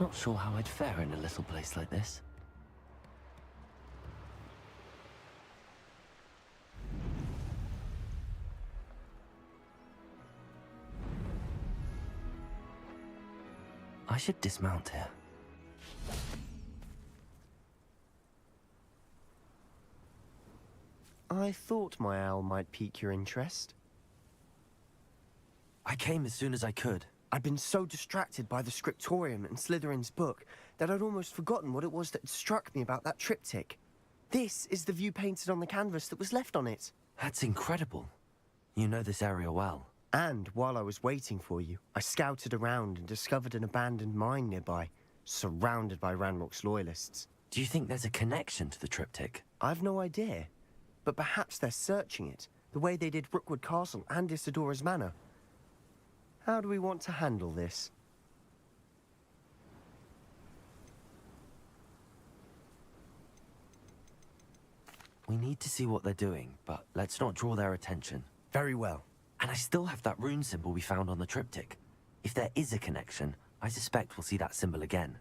Not sure how I'd fare in a little place like this. I should dismount here. I thought my owl might pique your interest. I came as soon as I could. I'd been so distracted by the scriptorium and Slytherin's book that I'd almost forgotten what it was that struck me about that triptych. This is the view painted on the canvas that was left on it. That's incredible. You know this area well. And while I was waiting for you, I scouted around and discovered an abandoned mine nearby, surrounded by Ranrock's loyalists. Do you think there's a connection to the triptych? I've no idea, but perhaps they're searching it, the way they did Rookwood Castle and Isidora's Manor. How do we want to handle this? We need to see what they're doing, but let's not draw their attention. Very well. And I still have that rune symbol we found on the triptych. If there is a connection, I suspect we'll see that symbol again.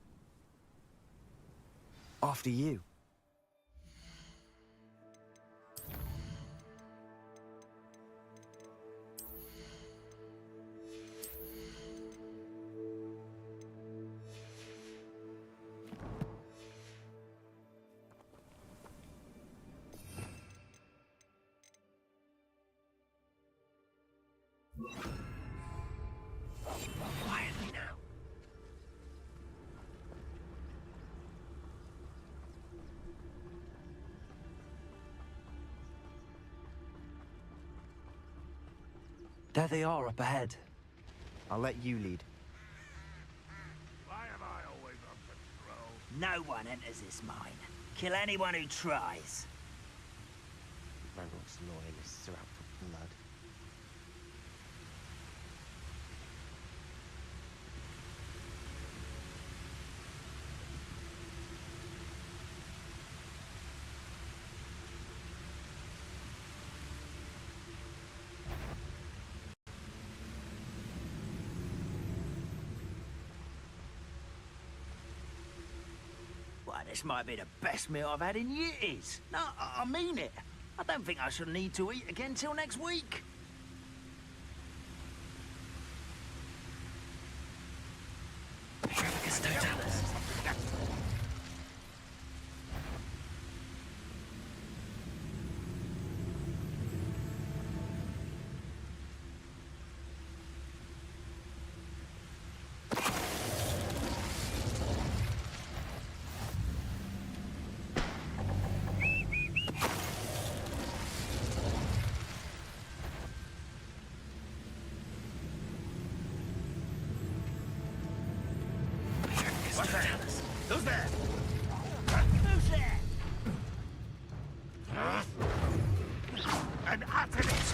After you. Quietly now. There they are up ahead. I'll let you lead. Why am I always on patrol? No one enters this mine. Kill anyone who tries. Ranrock's loyalists are out for blood. Why, this might be the best meal I've had in years. No, I mean it. I don't think I shall need to eat again till next week. It's Totalis. What's that? Who's there? Who's there? An Artemis!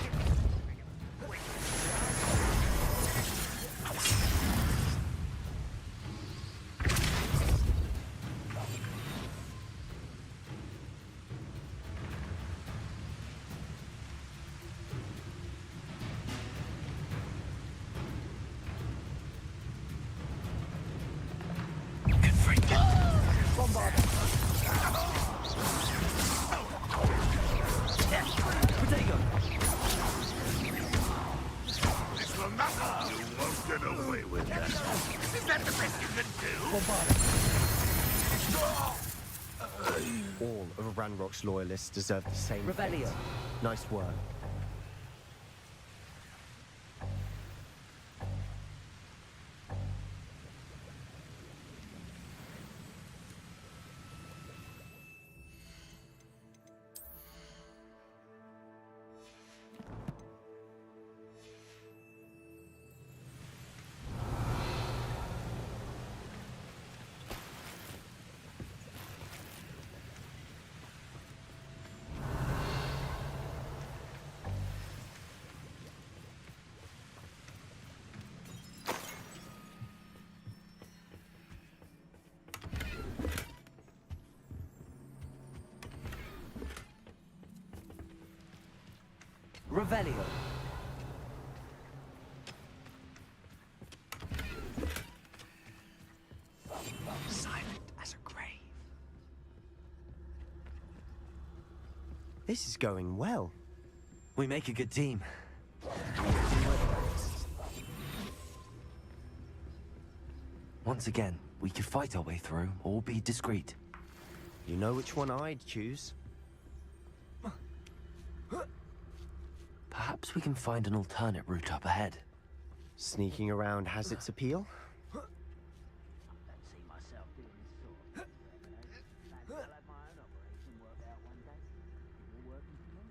This will not go. You won't get away with that. Is that the best you can do? All of Ranrock's loyalists deserve the same fate. Revelio. Nice work. Revelio. This is going well. We make a good team. Once again, we could fight our way through or be discreet. You know which one I'd choose? Perhaps we can find an alternate route up ahead. Sneaking around has its appeal. I don't see myself doing this sort of thing. Maybe I'll have my own operation work out one day. You're working for me.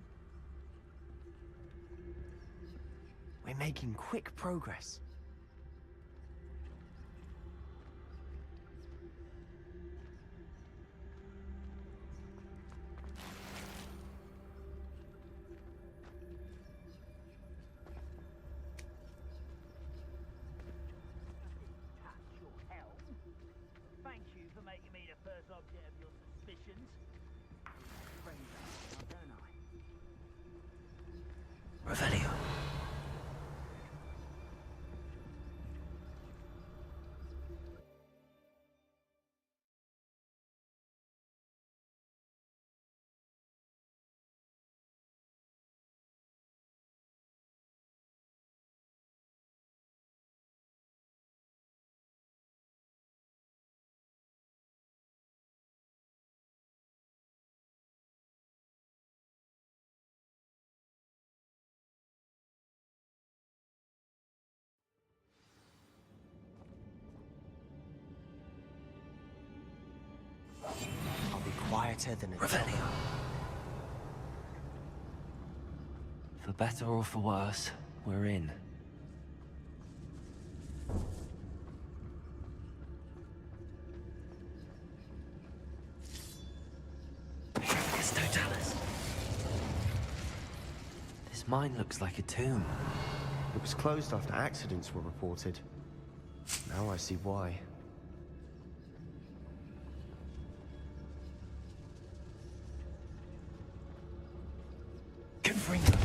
We're making quick progress. Thank you for making me the first object of your suspicions. Friends, don't I? Revelio. I'll be quieter than a Revelio. For better or for worse, we're in. Totalis. This mine looks like a tomb. It was closed after accidents were reported. Now I see why. Confringo.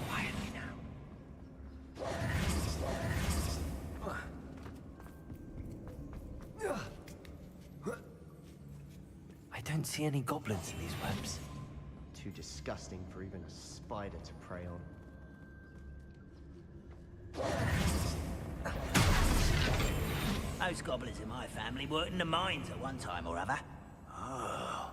Quietly now. I don't see any goblins in these webs. Too disgusting for even a spider to prey on. Most goblins in my family worked in the mines at one time or other. Oh.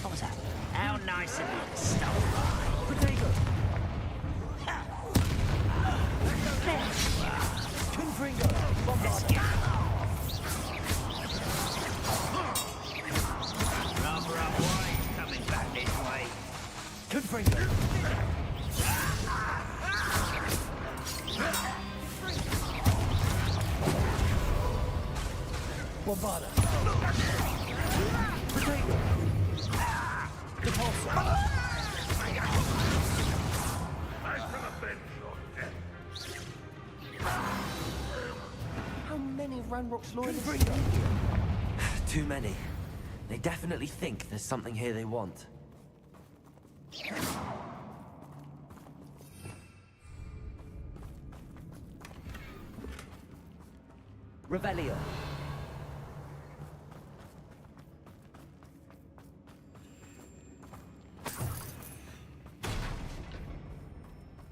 What was that? How nice of you to stop by. Potato! Let's get rather unwise coming back this way. Confringo! Bombarda! Potato! Repulsor! I shall avenge your death. How many of Ranrock's loyalists? Too many. They definitely think there's something here they want. Revelio.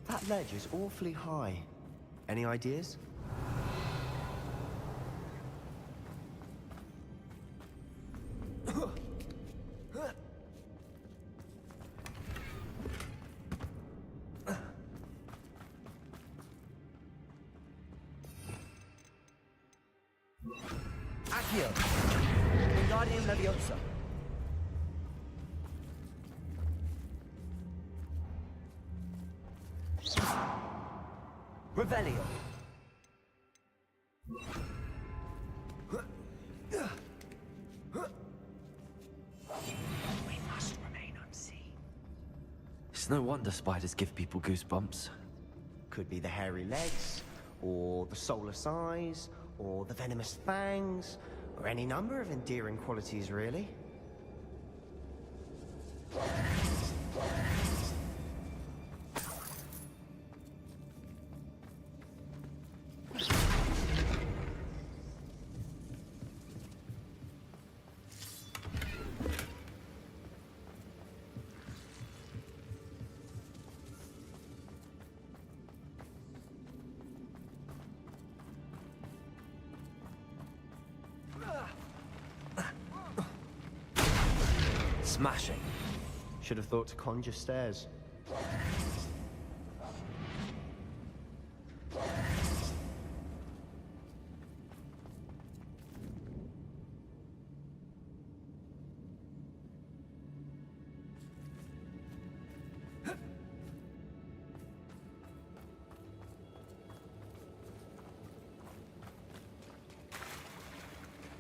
That ledge is awfully high. Any ideas? Accio. Wingardium Leviosa. Revelio. We must remain unseen. It's no wonder spiders give people goosebumps. Could be the hairy legs, or the soulless eyes, or the venomous fangs, or any number of endearing qualities, really. Smashing. Should have thought to conjure stairs.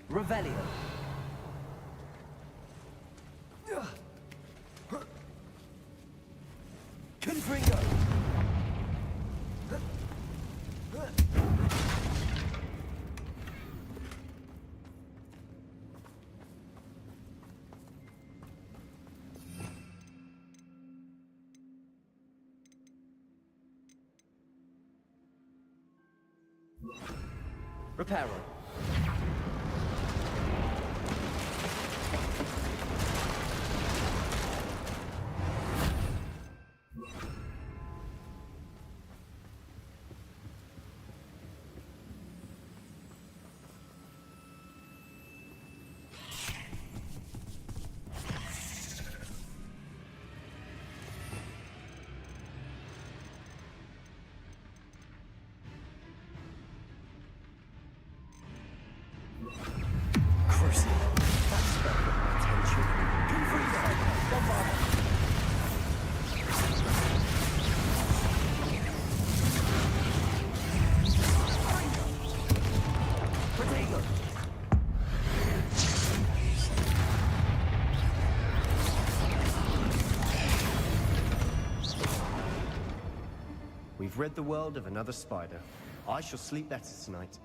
Revelio. Confringo. Reparo. We've rid the world of another spider. I shall sleep better tonight.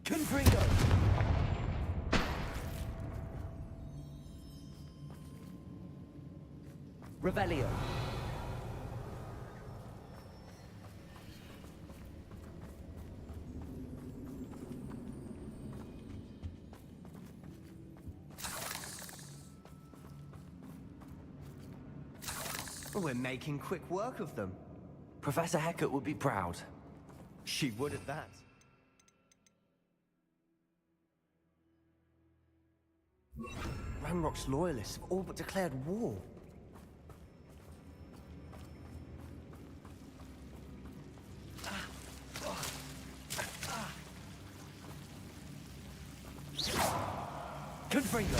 Confringo. Revelio. We're making quick work of them. Professor Hecat would be proud. She would at that. Ranrock's loyalists have all but declared war. Confringo.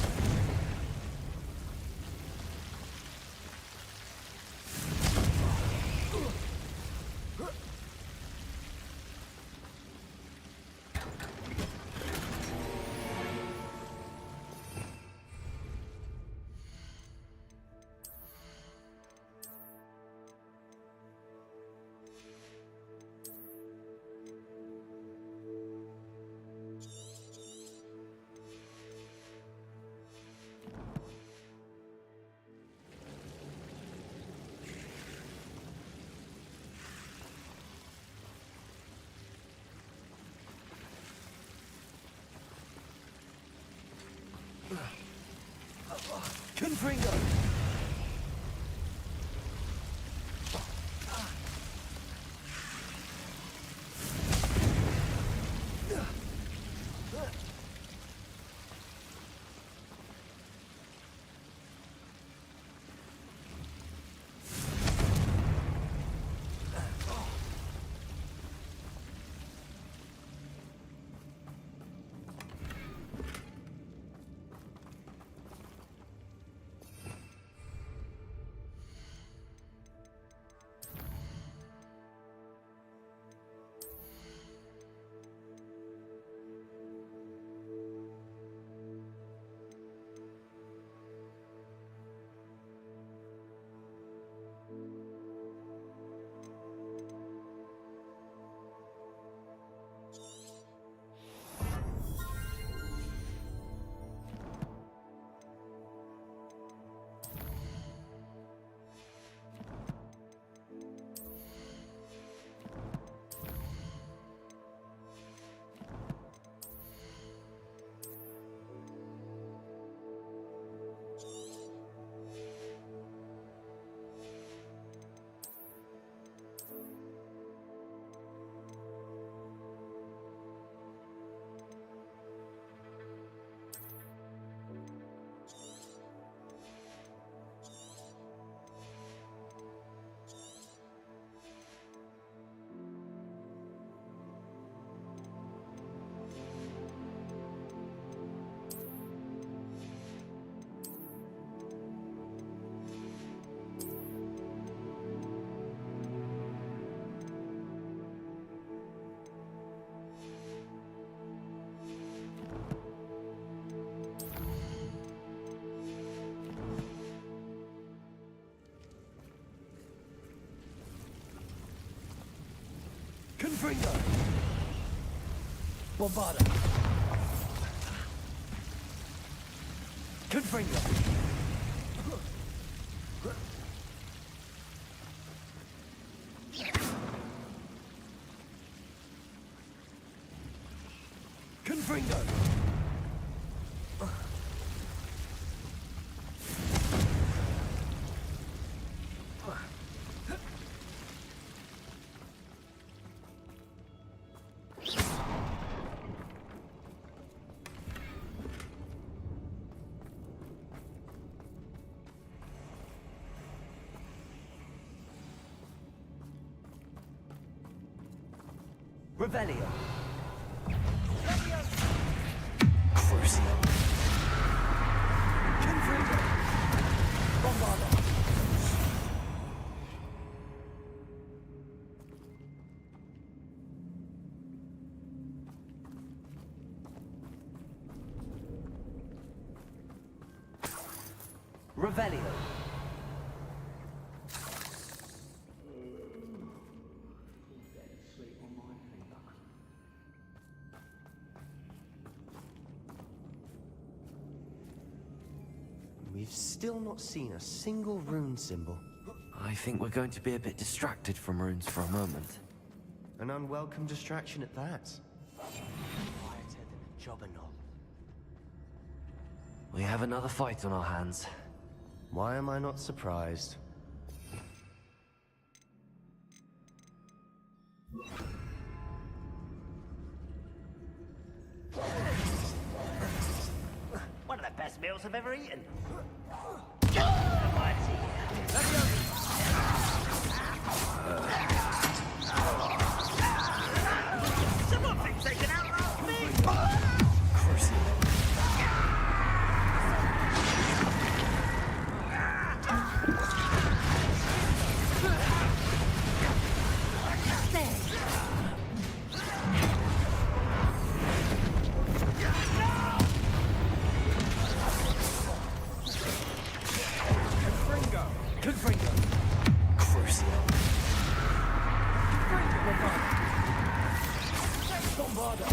Confringo. Bombarda. Confringo. Confringo. Revelio. Crucio. Confringo. Bombarda. Revelio. We've still not seen a single rune symbol. I think we're going to be a bit distracted from runes for a moment. An unwelcome distraction at that. Quieter than a jobberknoll. We have another fight on our hands. Why am I not surprised? One of the best meals I've ever eaten. Someone thinks they can outlast me! Confringo. Crucio. Bombarda.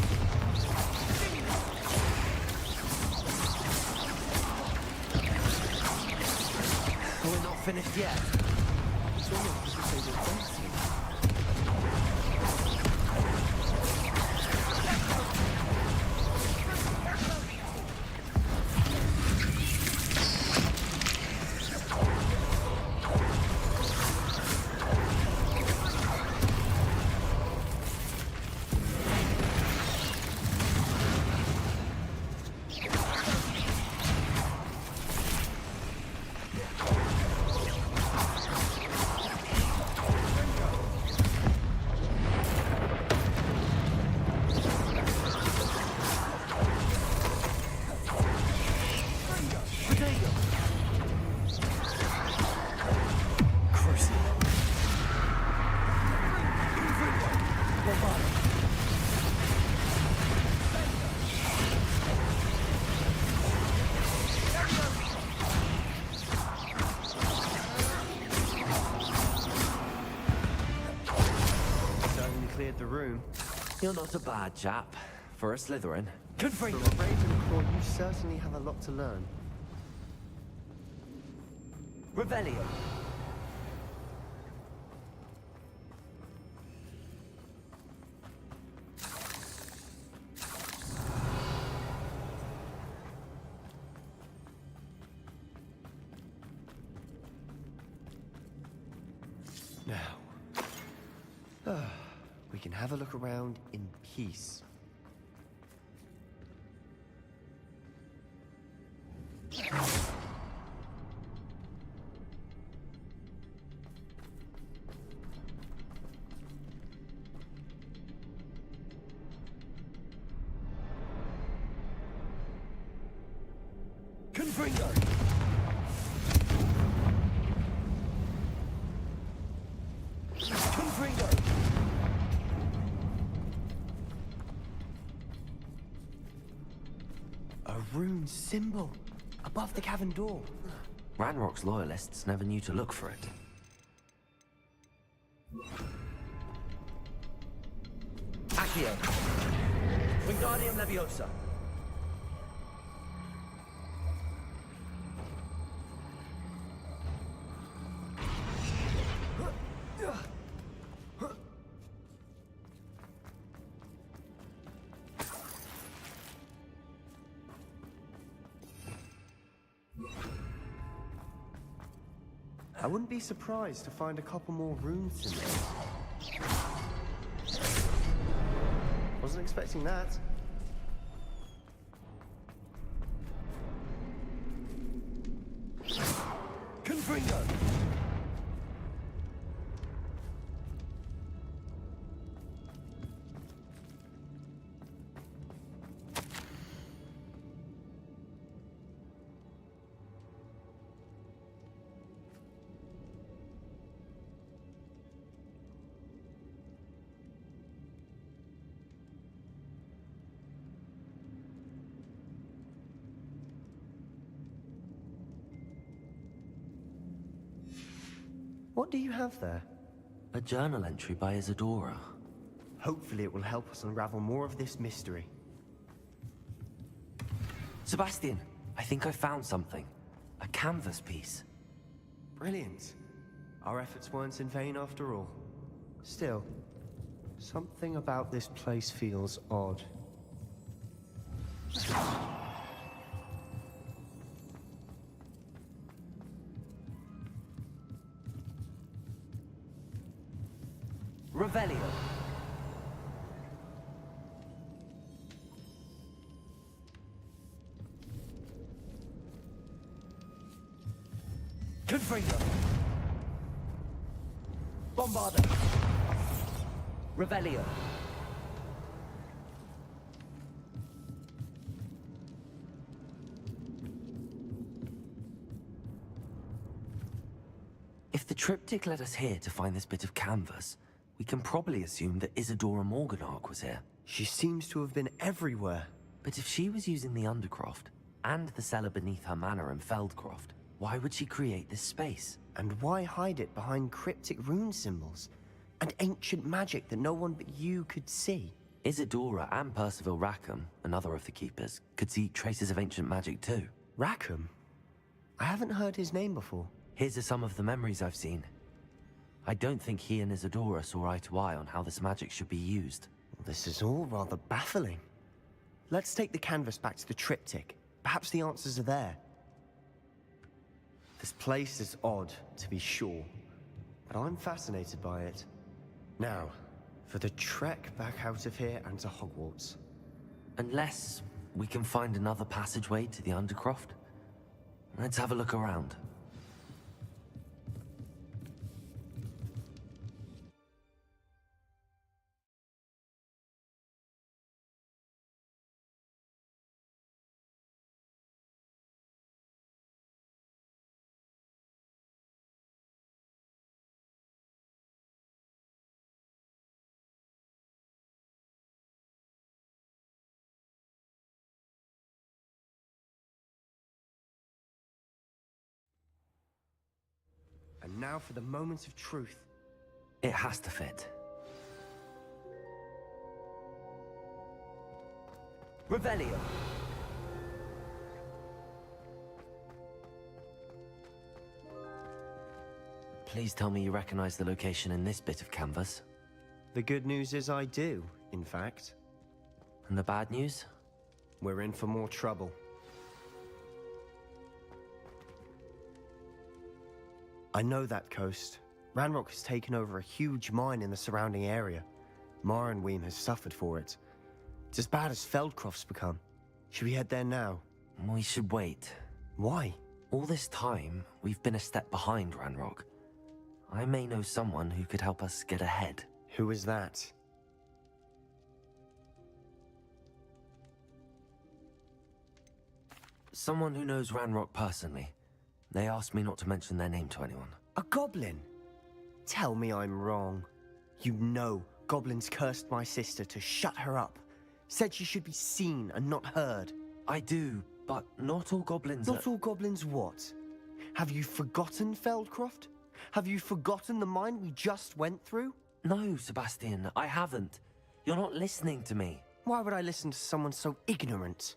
We're not finished yet. It's almost as if they were dancing. Cleared the room. You're not a bad chap. For a Slytherin. Confringo. For a Ravenclaw, you certainly have a lot to learn. Revelio. Now, we can have a look around in peace. Confringo! Confringo! A rune symbol above the cavern door. Ranrock's loyalists never knew to look for it. Accio. Wingardium Leviosa. I wouldn't be surprised to find a couple more runes in there. Wasn't expecting that. Confringo. What do you have there? A journal entry by Isadora. Hopefully it will help us unravel more of this mystery. Sebastian, I think I found something. A canvas piece. Brilliant. Our efforts weren't in vain after all. Still, something about this place feels odd. Revelio. Confringo. Bombarda. Revelio. If the triptych led us here to find this bit of canvas, we can probably assume that Isadora Morganark was here. She seems to have been everywhere. But if she was using the Undercroft, and the cellar beneath her manor in Feldcroft, why would she create this space? And why hide it behind cryptic rune symbols? And ancient magic that no one but you could see? Isadora and Percival Rackham, another of the Keepers, could see traces of ancient magic too. Rackham? I haven't heard his name before. His are some of the memories I've seen. I don't think he and Isadora saw eye to eye on how this magic should be used. This is all rather baffling. Let's take the canvas back to the triptych. Perhaps the answers are there. This place is odd, to be sure, but I'm fascinated by it. Now, for the trek back out of here and to Hogwarts. Unless we can find another passageway to the Undercroft. Let's have a look around. And now for the moment of truth. It has to fit. Revelio. Please tell me you recognize the location in this bit of canvas. The good news is I do, in fact. And the bad news? We're in for more trouble. I know that coast. Ranrock has taken over a huge mine in the surrounding area. Marrenweem has suffered for it. It's as bad as Feldcroft's become. Should we head there now? We should wait. Why? All this time, we've been a step behind Ranrock. I may know someone who could help us get ahead. Who is that? Someone who knows Ranrock personally. They asked me not to mention their name to anyone. A goblin? Tell me I'm wrong. You know goblins cursed my sister to shut her up. Said she should be seen and not heard. I do, but not all goblins Not all goblins what? Have you forgotten Feldcroft? Have you forgotten the mine we just went through? No, Sebastian, I haven't. You're not listening to me. Why would I listen to someone so ignorant?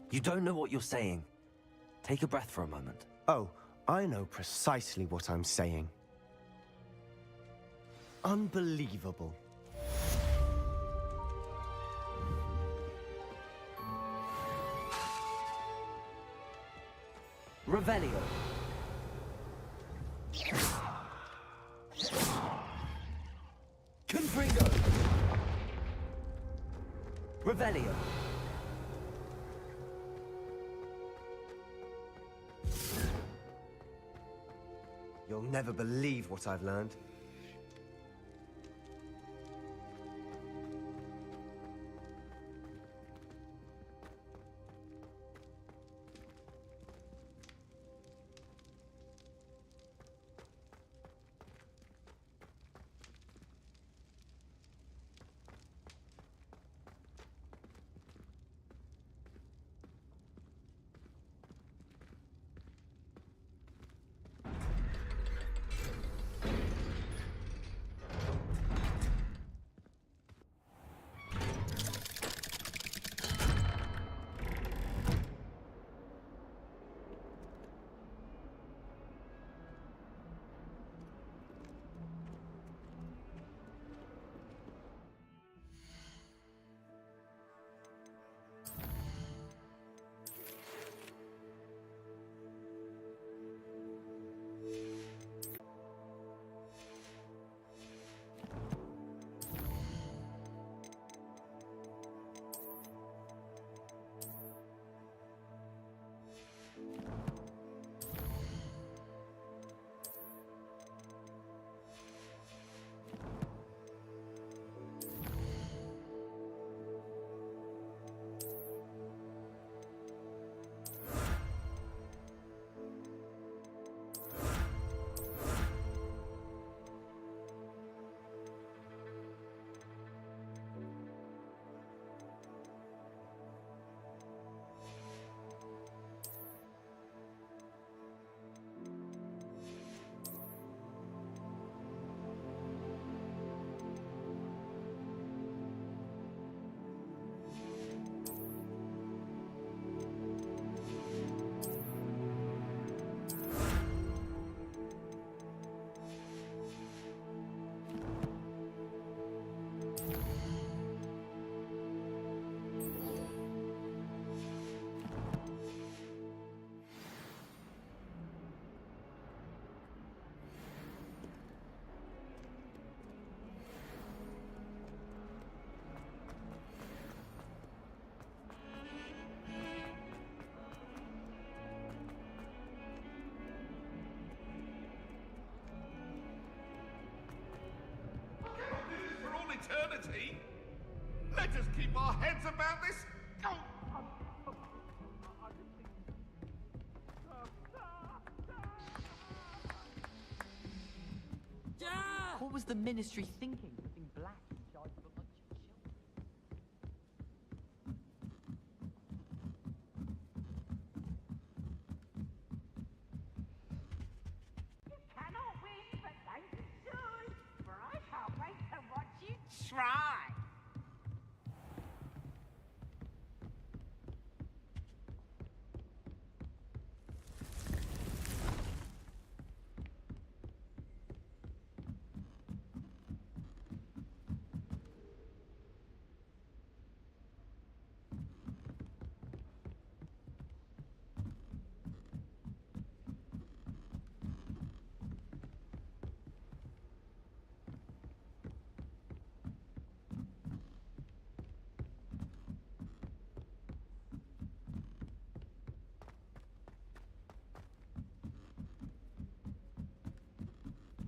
You don't know what you're saying. Take a breath for a moment. Oh, I know precisely what I'm saying. Unbelievable. Revelio. Confringo. Revelio. You'll never believe what I've learned. Eternity? Let us keep our heads about this. What was the Ministry thinking, putting Black in charge of a bunch of children? You cannot win, but don't be soon, for I can't wait to watch you try.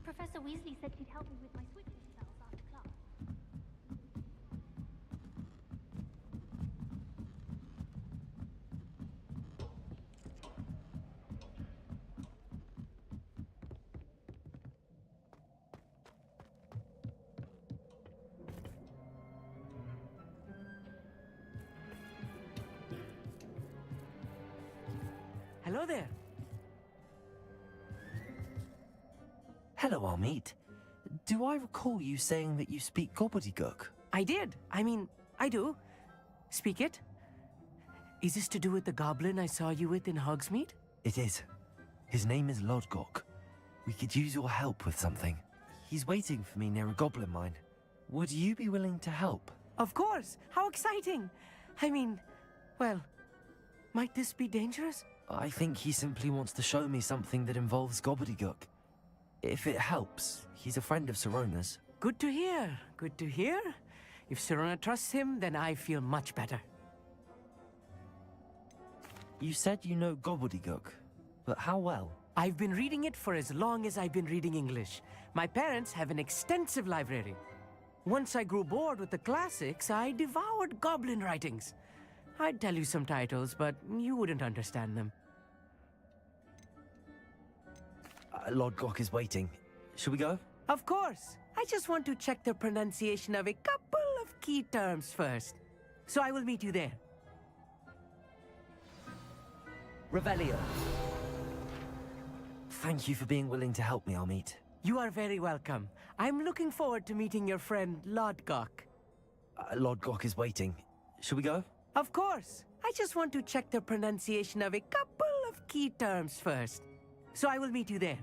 Professor Weasley said he'd help me with my switching cells after class. Hello there. Hello, Amit. Do I recall you saying that you speak gobbledygook? I did. I mean, I do. Speak it. Is this to do with the goblin I saw you with in Hogsmeade? It is. His name is Lodgok. We could use your help with something. He's waiting for me near a goblin mine. Would you be willing to help? Of course. How exciting. I mean, well, might this be dangerous? I think he simply wants to show me something that involves gobbledygook. If it helps, he's a friend of Sirona's. Good to hear. Good to hear. If Sirona trusts him, then I feel much better. You said you know gobbledygook, but how well? I've been reading it for as long as I've been reading English. My parents have an extensive library. Once I grew bored with the classics, I devoured goblin writings. I'd tell you some titles, but you wouldn't understand them. Lodgok is waiting. Shall we go? Of course. I just want to check the pronunciation of a couple of key terms first. So I will meet you there. Revelio. Thank you for being willing to help me, Amit. You are very welcome. I'm looking forward to meeting your friend, Lodgok. Lodgok is waiting. Shall we go? Of course. I just want to check the pronunciation of a couple of key terms first. So I will meet you there.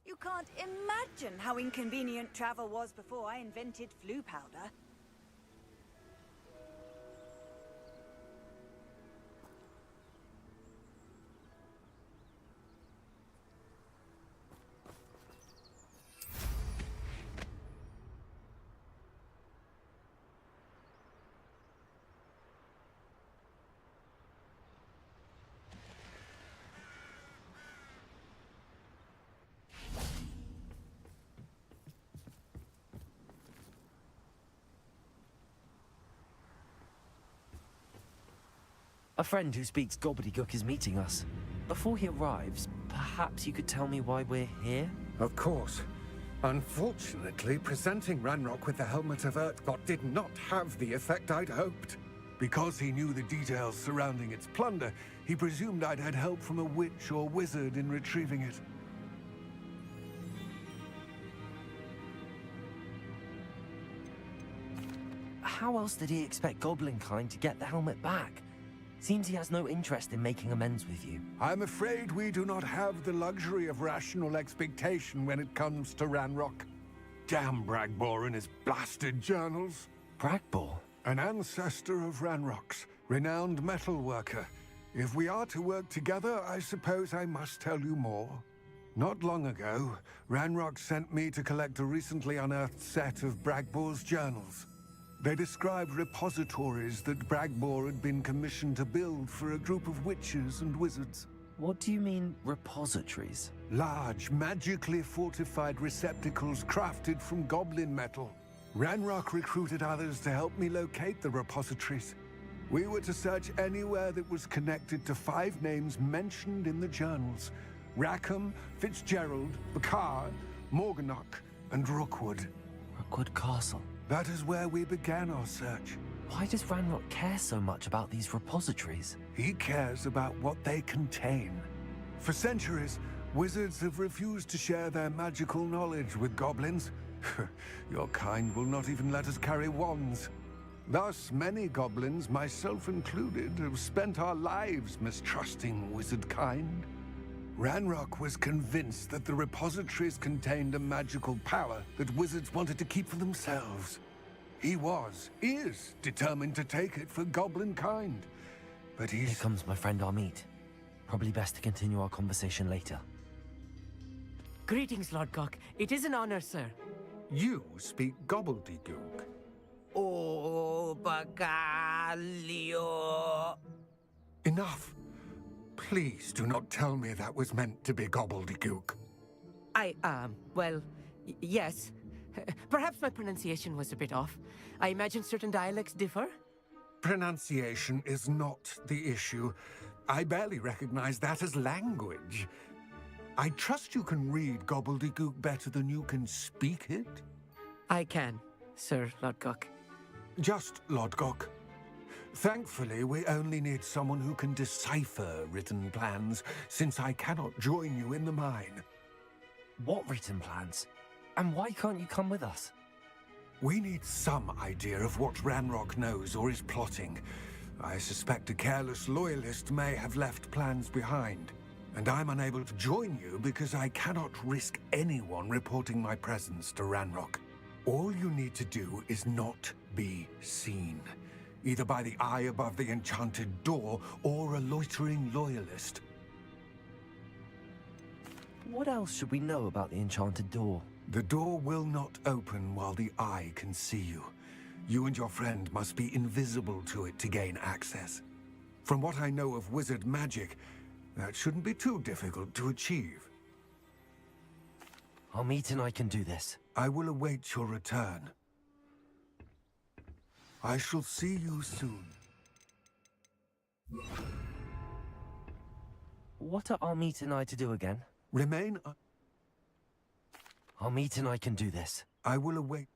You can't imagine how inconvenient travel was before I invented flu powder. A friend who speaks gobbledygook is meeting us. Before he arrives, perhaps you could tell me why we're here? Of course. Unfortunately, presenting Ranrock with the Helmet of Urtkot did not have the effect I'd hoped. Because he knew the details surrounding its plunder, he presumed I'd had help from a witch or wizard in retrieving it. How else did he expect Goblinkind to get the helmet back? Seems he has no interest in making amends with you. I'm afraid we do not have the luxury of rational expectation when it comes to Ranrock. Damn Bragbor and his blasted journals. Bragbor? An ancestor of Ranrock's, renowned metal worker. If we are to work together, I suppose I must tell you more. Not long ago, Ranrock sent me to collect a recently unearthed set of Bragbor's journals. They described repositories that Bragbor had been commissioned to build for a group of witches and wizards. What do you mean, repositories? Large, magically fortified receptacles crafted from goblin metal. Ranrock recruited others to help me locate the repositories. We were to search anywhere that was connected to 5 names mentioned in the journals: Rackham, Fitzgerald, Bakar, Morganach, and Rookwood. Rookwood Castle. That is where we began our search. Why does Ranrock care so much about these repositories? He cares about what they contain. For centuries, Wizards have refused to share their magical knowledge with goblins. Your kind will not even let us carry wands. Thus, many goblins, myself included, have spent our lives mistrusting wizard kind. Ranrock was convinced that the repositories contained a magical power that wizards wanted to keep for themselves. He is determined to take it for goblin kind. But Here he's... comes my friend Amit. Probably best to continue our conversation later. Greetings, Lord Cock. It is an honor, sir. You speak gobbledygook. Oh, Bagalio. Enough. Please do not tell me that was meant to be gobbledygook. Yes. Perhaps my pronunciation was a bit off. I imagine certain dialects differ. Pronunciation is not the issue. I barely recognize that as language. I trust you can read gobbledygook better than you can speak it? I can, Sir Lodgok. Just Lodgok. Thankfully, we only need someone who can decipher written plans, since I cannot join you in the mine. What written plans? And why can't you come with us? We need some idea of what Ranrock knows or is plotting. I suspect a careless loyalist may have left plans behind. And I'm unable to join you because I cannot risk anyone reporting my presence to Ranrock. All you need to do is not be seen, either by the eye above the enchanted door or a loitering loyalist. What else should we know about the enchanted door? The door will not open while the eye can see you. You and your friend must be invisible to it to gain access. From what I know of wizard magic, that shouldn't be too difficult to achieve. Amit and I can do this. I will await your return. I shall see you soon. What are Amit and I to do again? Remain... Amit and I can do this. I will await...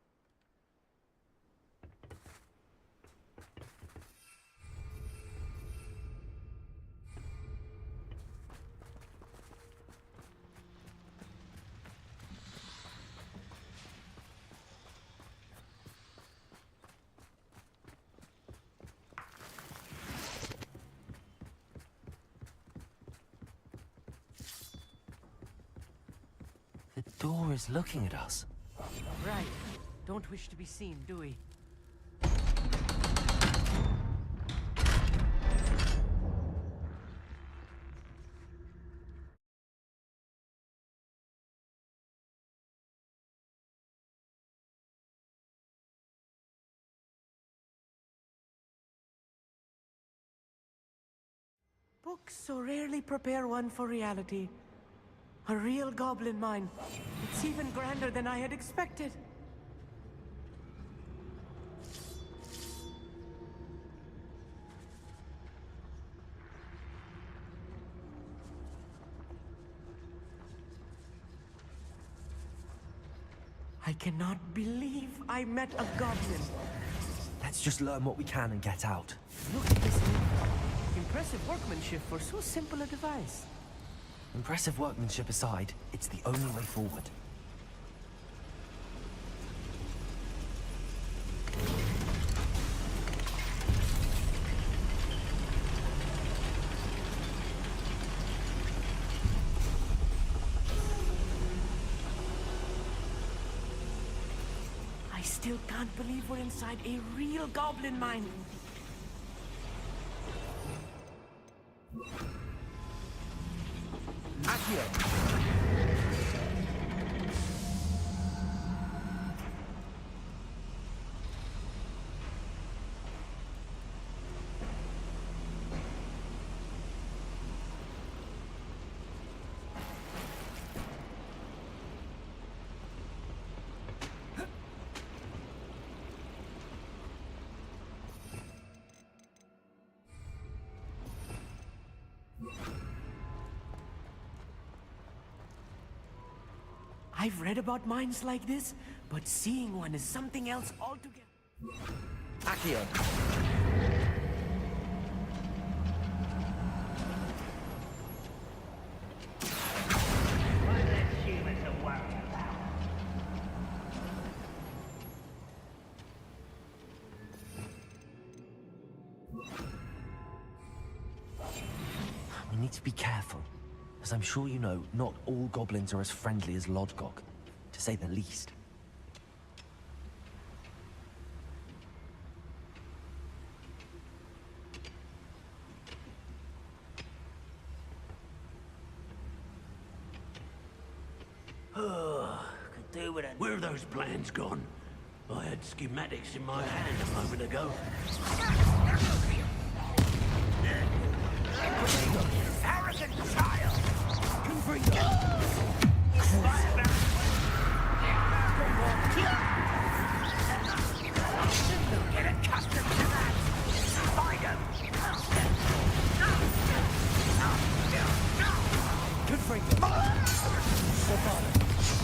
The door is looking at us. Right. Don't wish to be seen, do we? Books so rarely prepare one for reality. A real goblin mine. It's even grander than I had expected. I cannot believe I met a goblin. Let's just learn what we can and get out. Look at this. Impressive workmanship for so simple a device. Impressive workmanship aside, it's the only way forward. I still can't believe we're inside a real goblin mine. I've read about mines like this, but seeing one is something else altogether. Accio. We need to be careful. As I'm sure you know, not all goblins are as friendly as Lodgok, to say the least. Could do with it. Where are those plans gone? I had schematics in my hand a moment ago. Arrogant child! Get accustomed to that! Spider!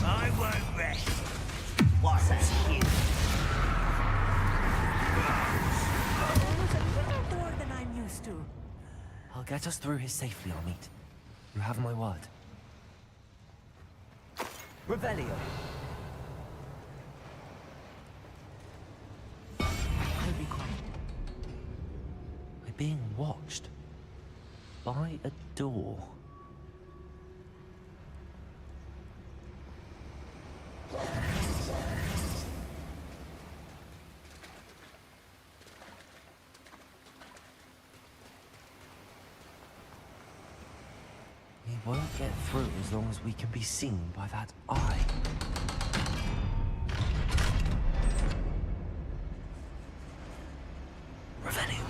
I won't rest. What's that here? More than I'm used to. I'll get us through here safely, Amit. You have my word. Revelio. I'll be quiet. We're being watched. By a door. We won't get through as long as we can be seen by that eye. Revelio.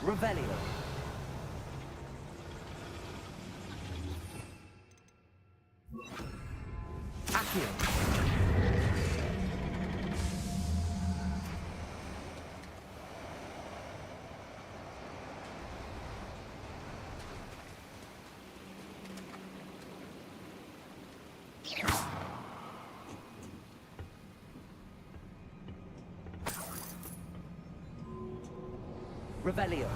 Revelio. Accio. Revelio.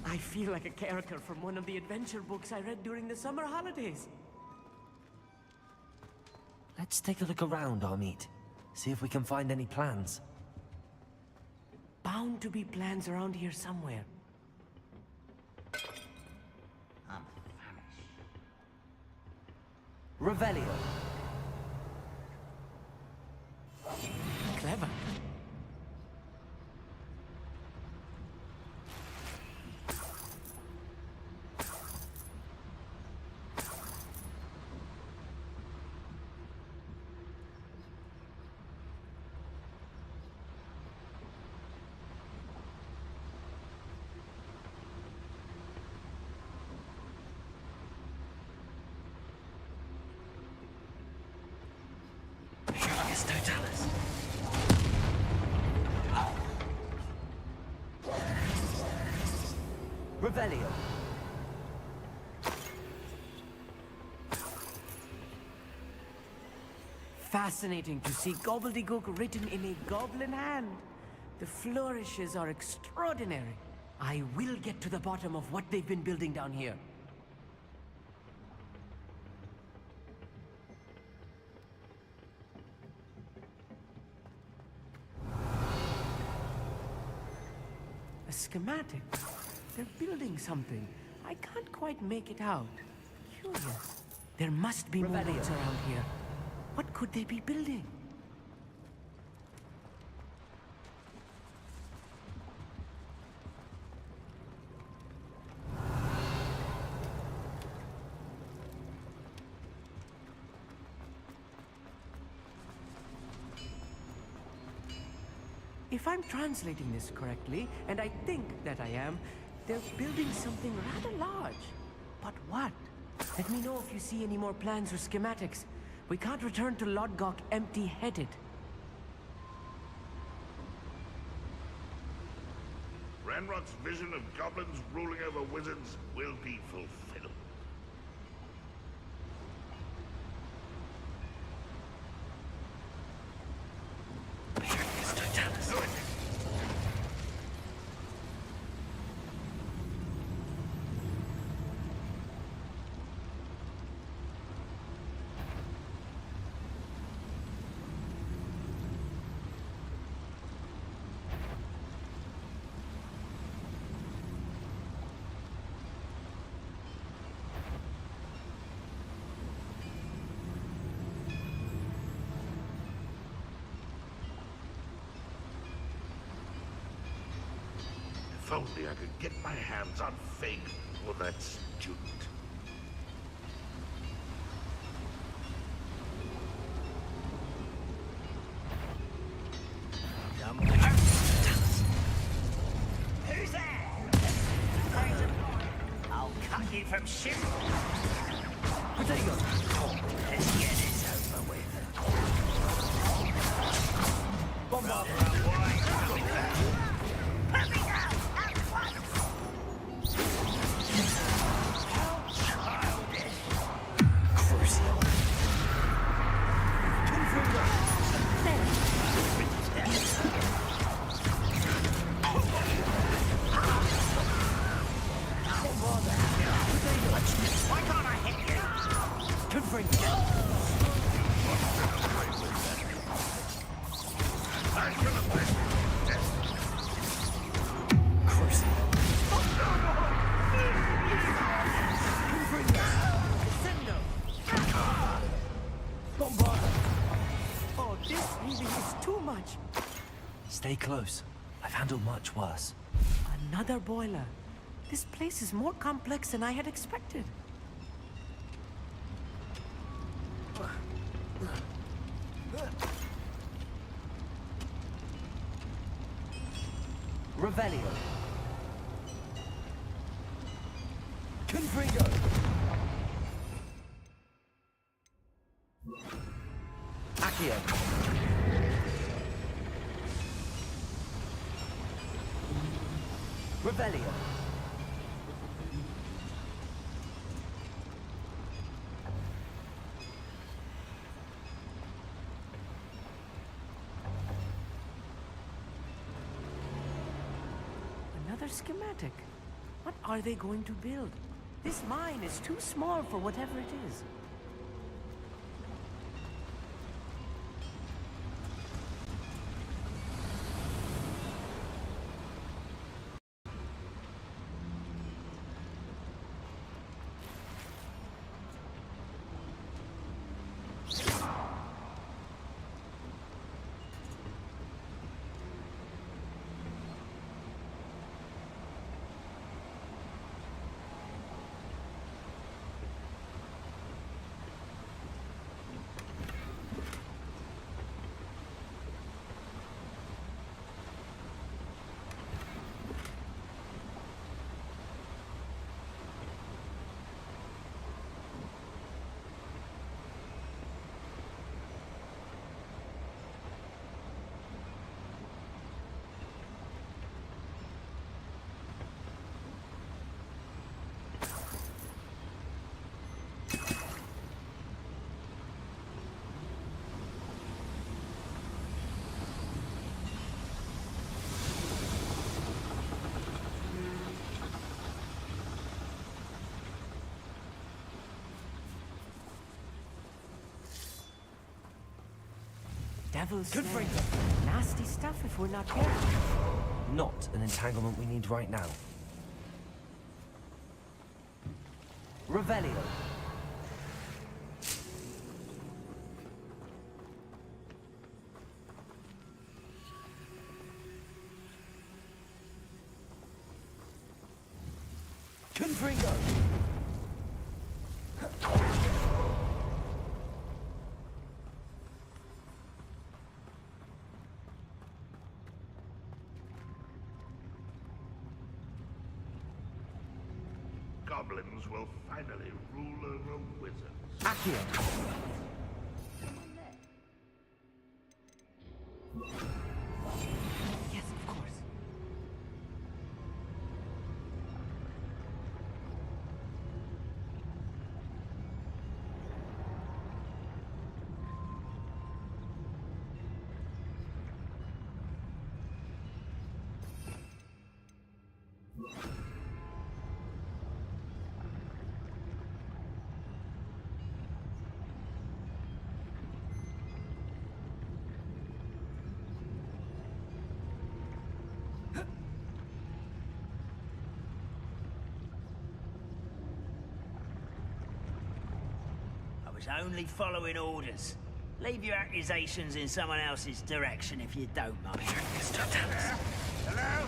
I feel like a character from one of the adventure books I read during the summer holidays. Let's take a look around, Amit. See if we can find any plans. Bound to be plans around here somewhere. Revelio. Clever. Yes, Totalis. Revelio. Fascinating to see gobbledygook written in a goblin hand. The flourishes are extraordinary. I will get to the bottom of what they've been building down here. A schematic. They're building something. I can't quite make it out. Curious. There must be more notes around here. What could they be building? If I'm translating this correctly, and I think that I am, they're building something rather large. But what? Let me know if you see any more plans or schematics. We can't return to Lodgok empty-headed. Ranrock's vision of goblins ruling over wizards will be fulfilled. If only I could get my hands on Fig or that student. Who's there? I'll cut you from shit. Potato! Let's get this over with. Bombard! Why can't I hit you? Oh, this really is too much. Stay close. I've handled much worse. Another boiler. This place is more complex than I had expected. Revelio. Confringo. Accio. Revelio. Another schematic. What are they going to build? This mine is too small for whatever it is. Devil's snare. Nasty stuff if we're not careful. Not an entanglement we need right now. Revelio. Confringo. goblins will finally rule over wizards. Accio. Yes, of course. I was only following orders. Leave your accusations in someone else's direction if you don't mind. Hello?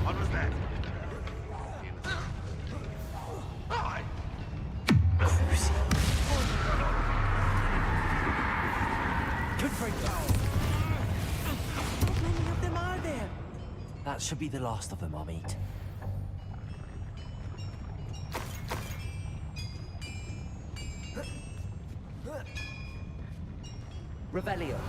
What was that? How many of them are there? That should be the last of them, Amit. Revelio.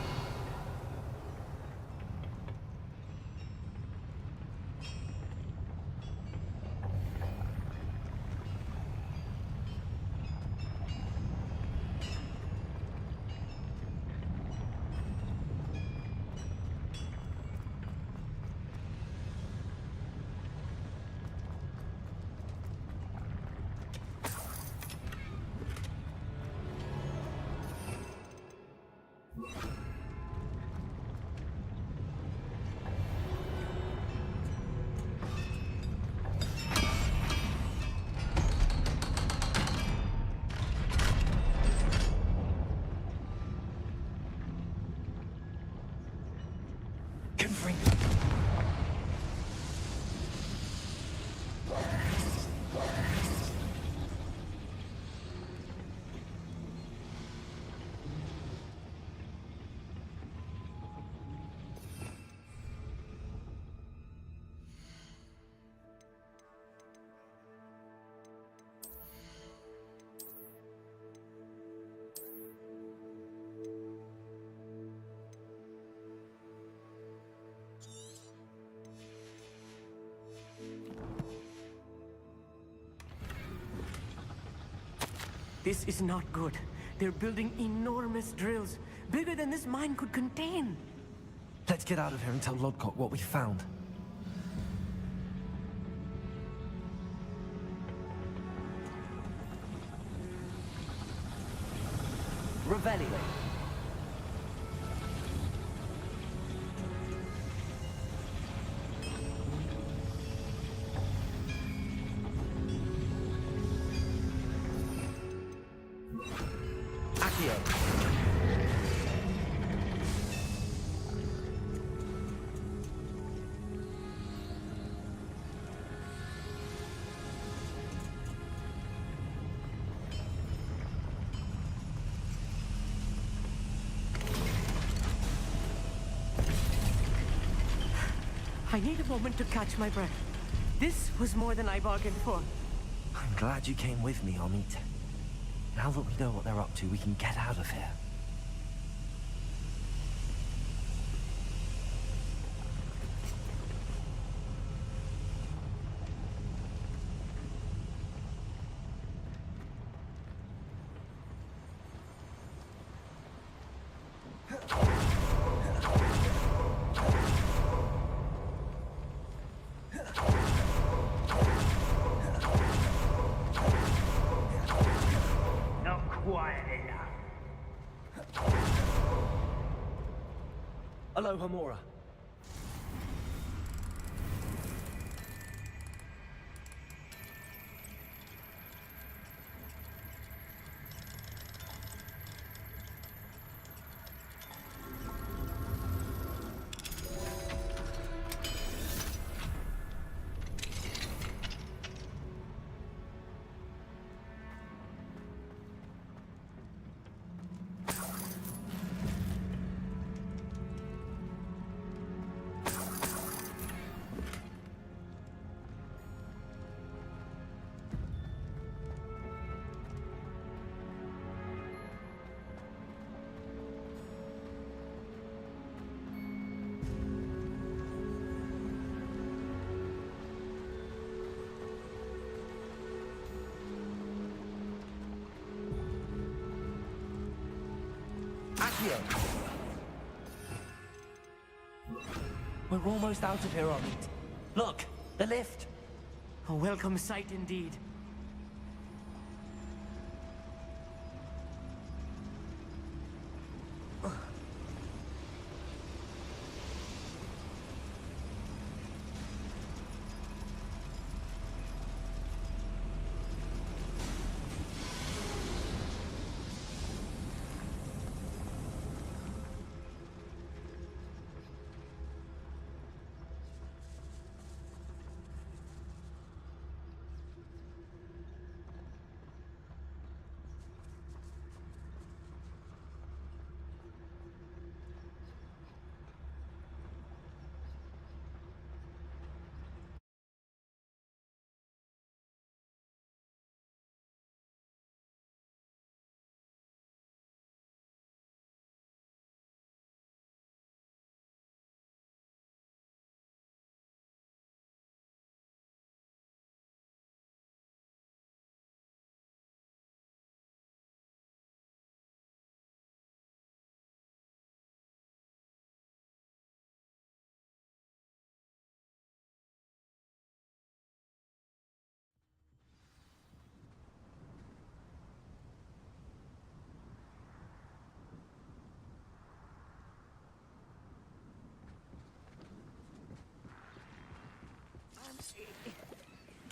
This is not good. They're building enormous drills, bigger than this mine could contain. Let's get out of here and tell Lodcock what we found. Revelio. Accio. I need a moment to catch my breath. This was more than I bargained for. I'm glad you came with me, Amit. Now that we know what they're up to, we can get out of here. Alohomora. Accio! We're almost out of here, Amit. Look, the lift! A welcome sight indeed.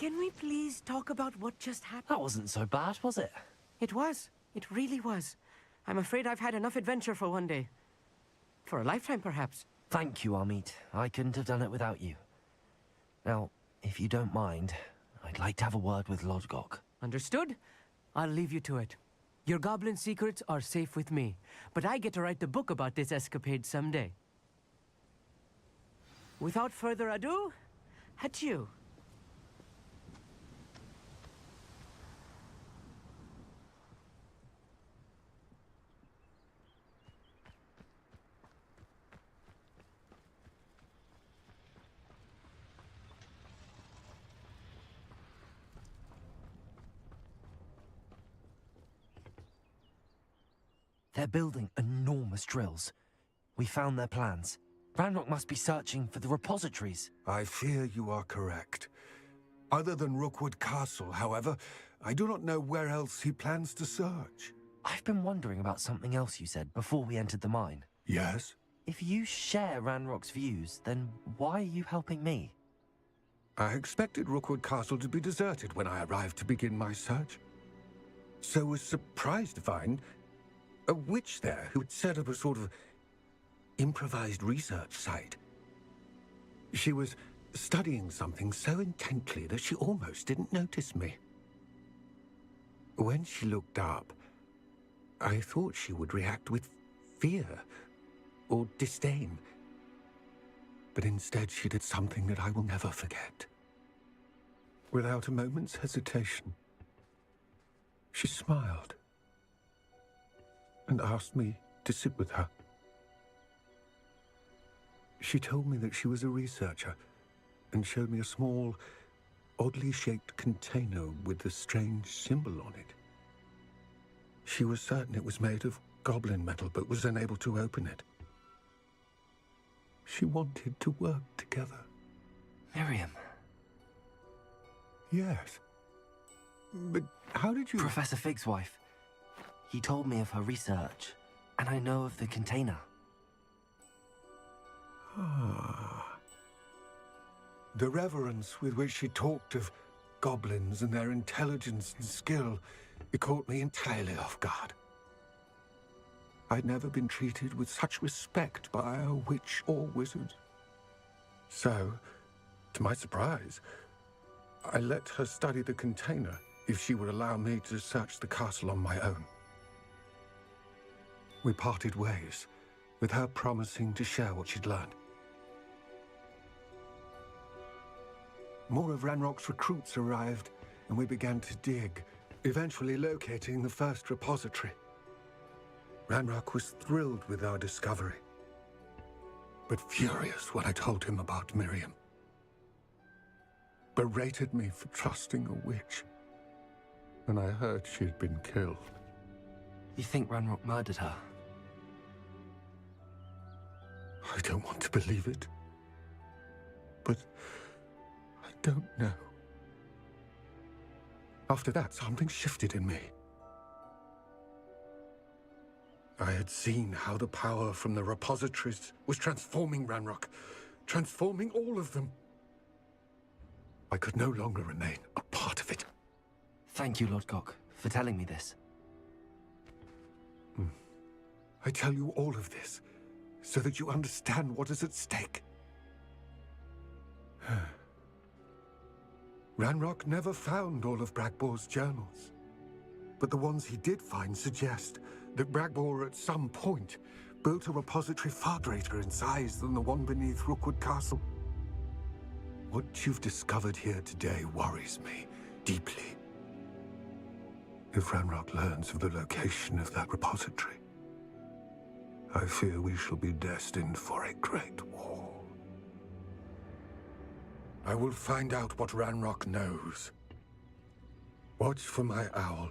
Can we please talk about what just happened? That wasn't so bad, was it? It was. It really was. I'm afraid I've had enough adventure for one day. For a lifetime, perhaps. Thank you, Amit. I couldn't have done it without you. Now, if you don't mind, I'd like to have a word with Lodgok. Understood? I'll leave you to it. Your goblin secrets are safe with me, but I get to write the book about this escapade someday. Without further ado, adieu. They're building enormous drills. We found their plans. Ranrock must be searching for the repositories. I fear you are correct. Other than Rookwood Castle, however, I do not know where else he plans to search. I've been wondering about something else you said before we entered the mine. Yes? If you share Ranrock's views, then why are you helping me? I expected Rookwood Castle to be deserted when I arrived to begin my search. So was surprised to find a witch there who had set up a sort of improvised research site. She was studying something so intently that she almost didn't notice me. When she looked up, I thought she would react with fear or disdain. But instead she did something that I will never forget. Without a moment's hesitation, she smiled and asked me to sit with her. She told me that she was a researcher and showed me a small, oddly shaped container with a strange symbol on it. She was certain it was made of goblin metal, but was unable to open it. She wanted to work together. Miriam. Yes. But how did you... Professor Fig's wife. He told me of her research, and I know of the container. Ah. The reverence with which she talked of goblins and their intelligence and skill, it caught me entirely off guard. I'd never been treated with such respect by a witch or wizard. So, to my surprise, I let her study the container if she would allow me to search the castle on my own. We parted ways, with her promising to share what she'd learned. More of Ranrock's recruits arrived, and we began to dig, eventually locating the first repository. Ranrock was thrilled with our discovery, but furious when I told him about Miriam. Berated me for trusting a witch, and I heard she'd been killed. You think Ranrock murdered her? I don't want to believe it. But I don't know. After that, something shifted in me. I had seen how the power from the repositories was transforming Ranrock, transforming all of them. I could no longer remain a part of it. Thank you, Lord Gok, for telling me this. I tell you all of this so that you understand what is at stake. Ranrock never found all of Bragbor's journals, but the ones he did find suggest that Bragbor at some point built a repository far greater in size than the one beneath Rookwood Castle. What you've discovered here today worries me deeply. If Ranrock learns of the location of that repository, I fear we shall be destined for a great war. I will find out what Ranrock knows. Watch for my owl